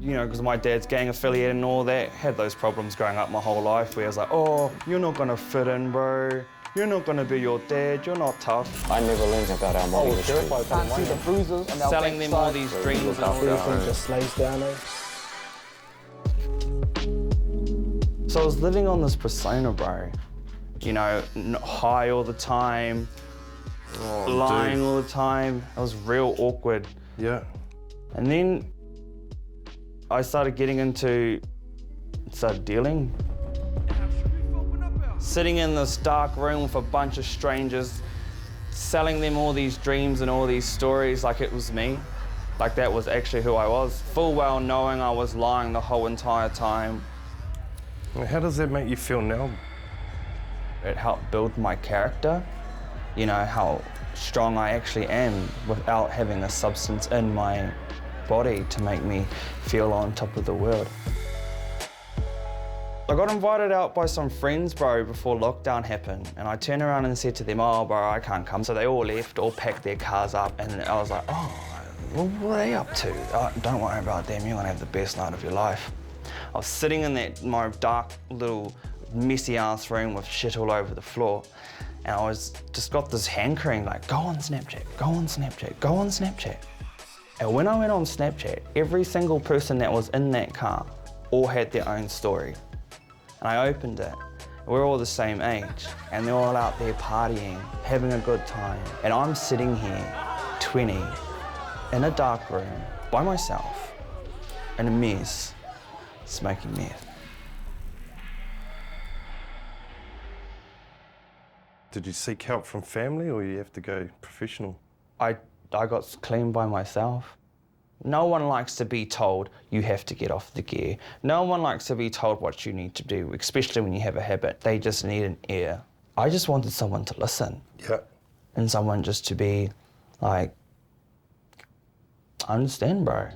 You know, because my dad's gang affiliated and all that. Had those problems growing up my whole life where I was like, oh, you're not gonna fit in, bro. You're not gonna be your dad, you're not tough. I never learned about our modern history. Can't see the bruises and Selling them all these dreams and all that. just slaves down there. So I was living on this persona, bro. You know, high all the time, lying all the time. It was real awkward. Yeah. And then I started started dealing. Sitting in this dark room with a bunch of strangers, selling them all these dreams and all these stories like it was me. Like that was actually who I was. Full well knowing I was lying the whole entire time. How does that make you feel now? It helped build my character. You know, how strong I actually am without having a substance in my body to make me feel on top of the world. I got invited out by some friends, bro, before lockdown happened, and I turned around and said to them, oh, bro, I can't come. So they all left, all packed their cars up, and I was like, oh, well, what are they up to? Oh, don't worry about them, you're gonna have the best night of your life. I was sitting in my dark little messy ass room with shit all over the floor, and I just got this hankering like, go on Snapchat, go on Snapchat, go on Snapchat. And when I went on Snapchat, every single person that was in that car all had their own story. And I opened it. We're all the same age, and they're all out there partying, having a good time. And I'm sitting here, 20, in a dark room, by myself, in a mess, smoking meth. Did you seek help from family, or you have to go professional? I got clean by myself. No one likes to be told you have to get off the gear. No one likes to be told what you need to do, especially when you have a habit. They just need an ear. I just wanted someone to listen. Yeah. And someone just to be like, I understand, bro.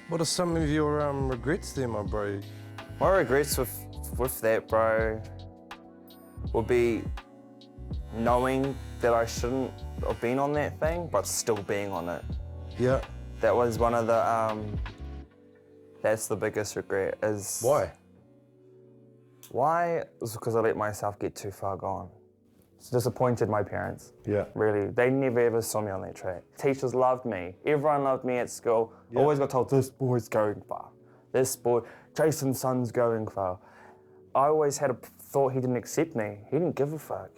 What are some of your regrets there, my bro? My regrets with that, bro, would be knowing that I shouldn't have been on that thing, but still being on it. Yeah. That was one of the, that's the biggest regret is... Why? Why? It was because I let myself get too far gone. It's disappointed my parents. Yeah. Really. They never ever saw me on that track. Teachers loved me. Everyone loved me at school. Yeah. Always got told, this boy's going far. This boy, Jason's son's going far. I always had a thought he didn't accept me. He didn't give a fuck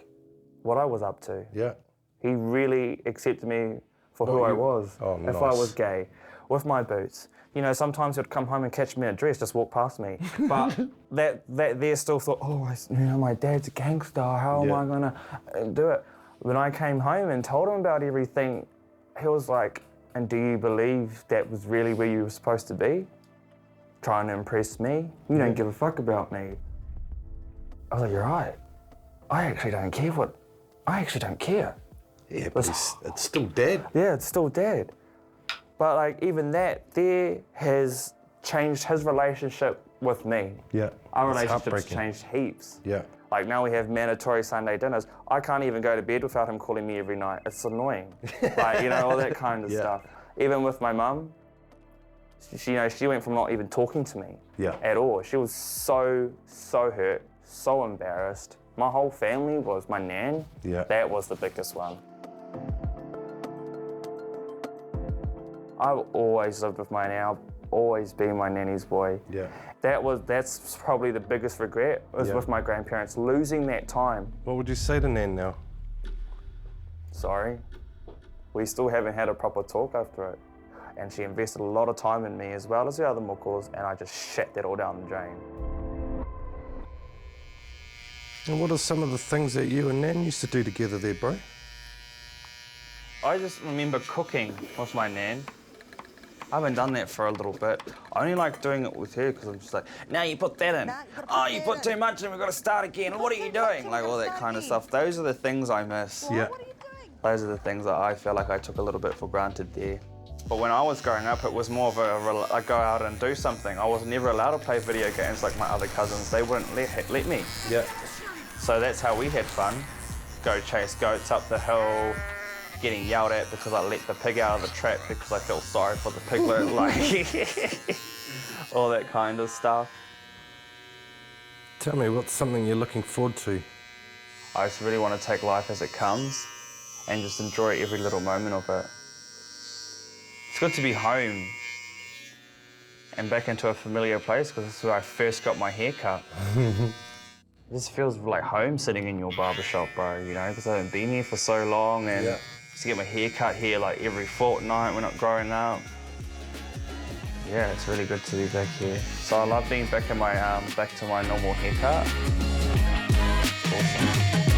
what I was up to. Yeah. He really accepted me for who I was. Oh, if I was gay, with my boots. You know, sometimes he'd come home and catch me in a dress, just walk past me. But that they still thought, oh, you know, my dad's a gangster, how am I gonna do it? When I came home and told him about everything, he was like, and do you believe that was really where you were supposed to be? Trying to impress me? You don't give a fuck about me. I was like, you're right. I actually don't care. Yeah, but it's still dead. Yeah, it's still dead. But like even that there has changed his relationship with me. Yeah. Our relationship's changed heaps. Yeah. Like now we have mandatory Sunday dinners. I can't even go to bed without him calling me every night. It's annoying. Like, you know, all that kind of stuff. Even with my mum, she went from not even talking to me at all. She was so hurt, so embarrassed. My whole family was my nan. Yeah. That was the biggest one. I've always lived with my nan. I've always been my nanny's boy. Yeah. That's probably the biggest regret was with my grandparents, losing that time. What would you say to Nan now? Sorry. We still haven't had a proper talk after it. And she invested a lot of time in me as well as the other muckles, and I just shat that all down the drain. And what are some of the things that you and Nan used to do together there, bro? I just remember cooking with my nan. I haven't done that for a little bit. I only like doing it with her because I'm just like, now you put that in. Oh, you put too much in, we've got to start again. What are you doing? Like all that kind of stuff. Those are the things I miss. Yeah. Those are the things that I feel like I took a little bit for granted there. But when I was growing up, it was more of a go out and do something. I was never allowed to play video games like my other cousins. They wouldn't let me. Yeah. So that's how we had fun. Go chase goats up the hill, getting yelled at because I let the pig out of the trap because I felt sorry for the piglet, like all that kind of stuff. Tell me, what's something you're looking forward to? I just really want to take life as it comes and just enjoy every little moment of it. It's good to be home and back into a familiar place because this is where I first got my hair cut. This feels like home sitting in your barbershop, bro, you know, because I haven't been here for so long and to get my hair cut here like every fortnight when I'm growing up. Yeah, it's really good to be back here. So I love being back in my back to my normal haircut. It's awesome.